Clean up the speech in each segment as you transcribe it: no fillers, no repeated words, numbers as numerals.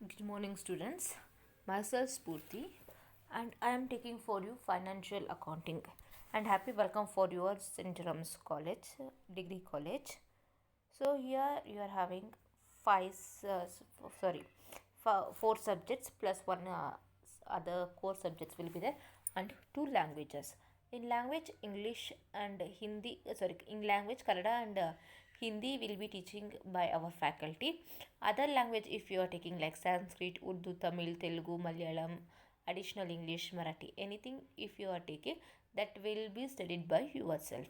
Good morning, students. Myself Spurti, and I am taking for you financial accounting. And happy welcome for your St. Jerome's College, degree college. So here you are having five, sorry, four subjects plus one other core subjects will be there, and two languages. In language English and Hindi, in language Kannada and Hindi will be teaching by our faculty. Other language, if you are taking like Sanskrit, Urdu, Tamil, Telugu, Malayalam, additional English, Marathi, anything if you are taking, that will be studied by yourself.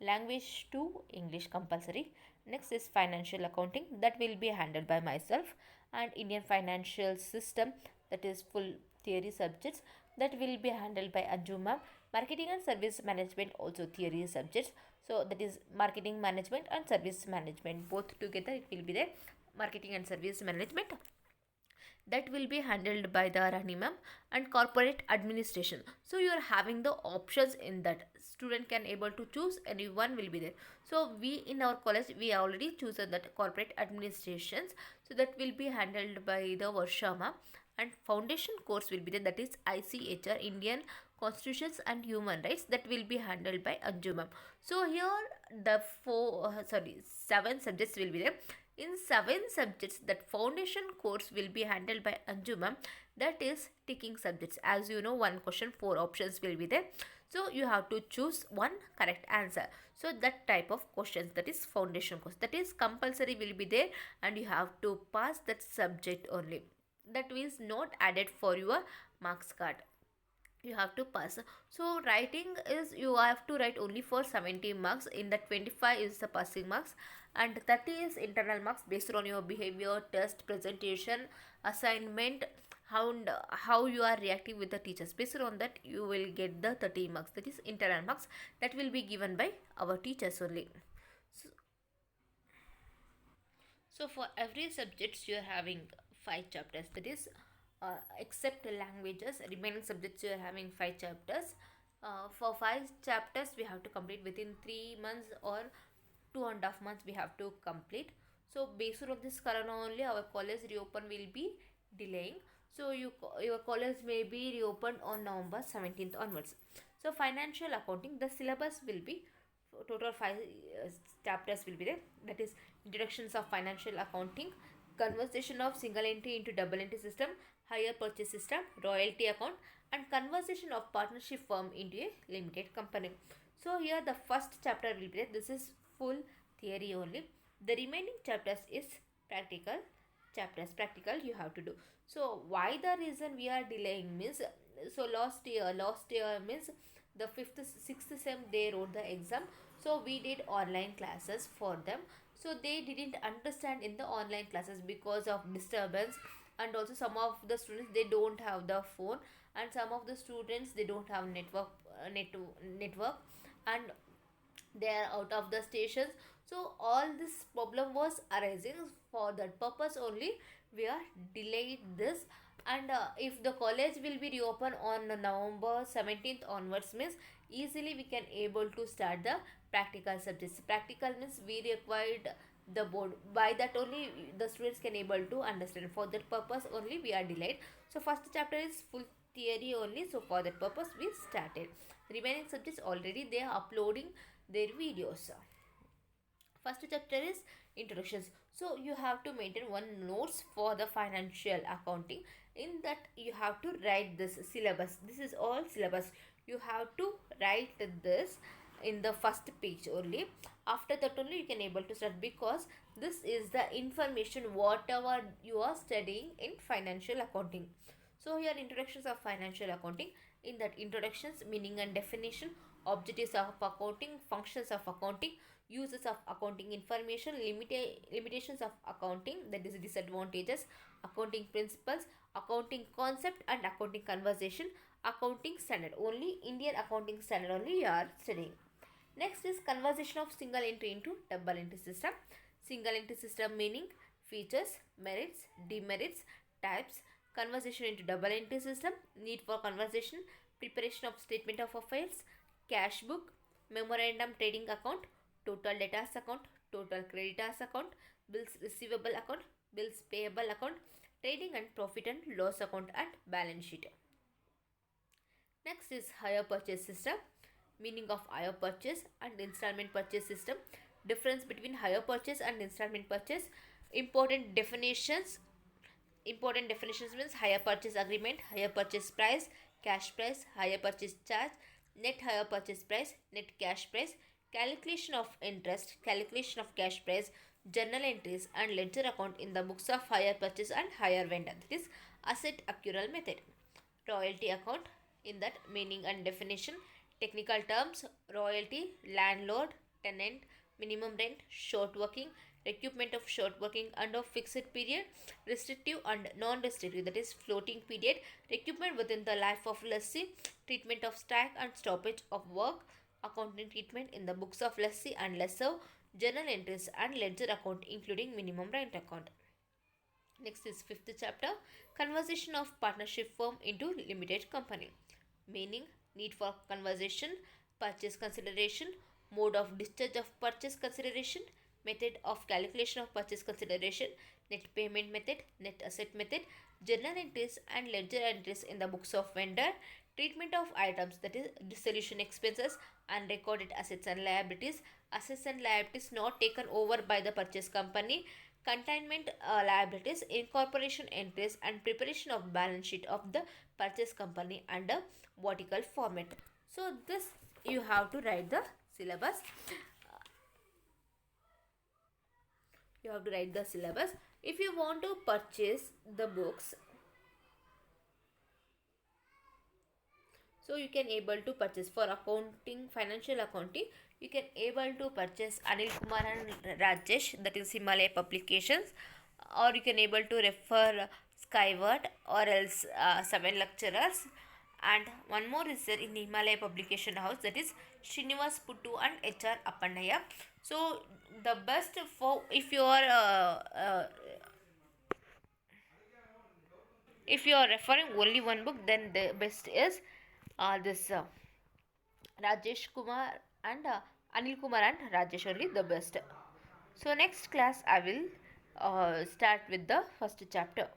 Language 2, English compulsory. Next is financial accounting, that will be handled by myself, and Indian financial system, that is full theory subjects, that will be handled by Anjuma. Marketing and service management, also theory subjects. So that is marketing management and service management, both together it will be there. Marketing and service management, that will be handled by the Rani ma'am. And corporate administration, so you are having the options in that student can able to choose, any one will be there. So we in our college we already chosen that corporate administrations, so that will be handled by the Varsha ma'am. And foundation course will be there, that is ICHR, Indian Constitutions and Human Rights, that will be handled by Anju ma'am. So here the seven subjects will be there. In seven subjects, that foundation course will be handled by Anju ma'am, that is ticking subjects. As you know, one question, four options will be there. So you have to choose one correct answer. So that type of questions, that is foundation course, that is compulsory will be there, and you have to pass that subject only. That is not added for your marks card, you have to pass. So writing is, you have to write only for 70 marks, in the 25 is the passing marks, and 30 is internal marks based on your behavior, test, presentation, assignment, how you are reacting with the teachers. Based on that you will get the 30 marks, that is internal marks, that will be given by our teachers only. So, so for every subjects you are having five chapters, that is except languages, remaining subjects you are having five chapters. For five chapters we have to complete within 3 months or 2.5 months we have to complete. So based on this corona only, our college reopen will be delaying. So your college may be reopened on November 17th onwards. So financial accounting, the syllabus will be total five chapters will be there, that is introductions of financial accounting, conversion of single entry into double entry system, hire purchase system, royalty account, and conversion of partnership firm into a limited company. So here the first chapter will be there, this is full theory only. The remaining chapters is practical chapters, practical you have to do. So why the reason we are delaying means, so last year means the fifth sixth sem they wrote the exam, so we did online classes for them. So they didn't understand in the online classes because of disturbance, and also some of the students they don't have the phone, and some of the students they don't have network, and they are out of the stations. So all this problem was arising, for that purpose only we are delayed this. And if the college will be reopened on November 17th onwards means, easily we can able to start the practical subjects. Practical means we required the board, by that only the students can able to understand, for that purpose only we are delayed. So first chapter is full theory only, so for that purpose we started. Remaining subjects already they are uploading their videos. First chapter is introductions, so you have to maintain one notes for the financial accounting. In that you have to write this syllabus, this is all syllabus, you have to write this in the first page only. After that only you can able to start, because this is the information whatever you are studying in financial accounting. So here introductions of financial accounting, in that introductions, meaning and definition, objectives of accounting, functions of accounting, uses of accounting information, limitations of accounting, that is disadvantages, accounting principles, accounting concept, and accounting conversation, accounting standard, only Indian accounting standard only you are studying. Next is conversion of single entry into double entry system. Single entry system meaning, features, merits, demerits, types, conversion into double entry system, need for conversion, preparation of statement of affairs, cash book, memorandum trading account, total debtors account, total creditors account, bills receivable account, bills payable account, trading and profit and loss account and balance sheet. Next is hire purchase system. Meaning of hire purchase and installment purchase system. Difference between hire purchase and installment purchase. Important definitions. Important definitions means hire purchase agreement, hire purchase price, cash price, hire purchase charge, net hire purchase price, net cash price, calculation of interest, calculation of cash price, journal entries and ledger account in the books of hire purchase and hire vendor. That is asset accrual method. Royalty account, in that meaning and definition, technical terms, royalty, landlord, tenant, minimum rent, short working, recoupment of short working and of fixed period, restrictive and non-restrictive, that is floating period, recoupment within the life of lessee, treatment of strike and stoppage of work, accounting treatment in the books of lessee and lessor, journal entries and ledger account including minimum rent account. Next is fifth chapter, conversion of partnership firm into limited company. Meaning, need for conversion, purchase consideration, mode of discharge of purchase consideration, method of calculation of purchase consideration, net payment method, net asset method, journal entries and ledger entries in the books of vendor, treatment of items, that is dissolution expenses, unrecorded assets and liabilities, assets and liabilities not taken over by the purchase company, containment liabilities, incorporation entries and preparation of balance sheet of the purchase company under vertical format. So this you have to write the syllabus. You have to write the syllabus. If you want to purchase the books, so you can able to purchase for accounting, financial accounting, you can able to purchase Anil Kumar and Rajesh, that is Himalaya Publications, or you can able to refer Skyward or else 7 lecturers. And one more is there in Himalaya Publication House, that is Srinivas Puttu and HR Appannaya. So the best for if you are referring only one book, then the best is this Rajesh Kumar and Anil Kumar and Rajesh, only the best. So next class I will start with the first chapter.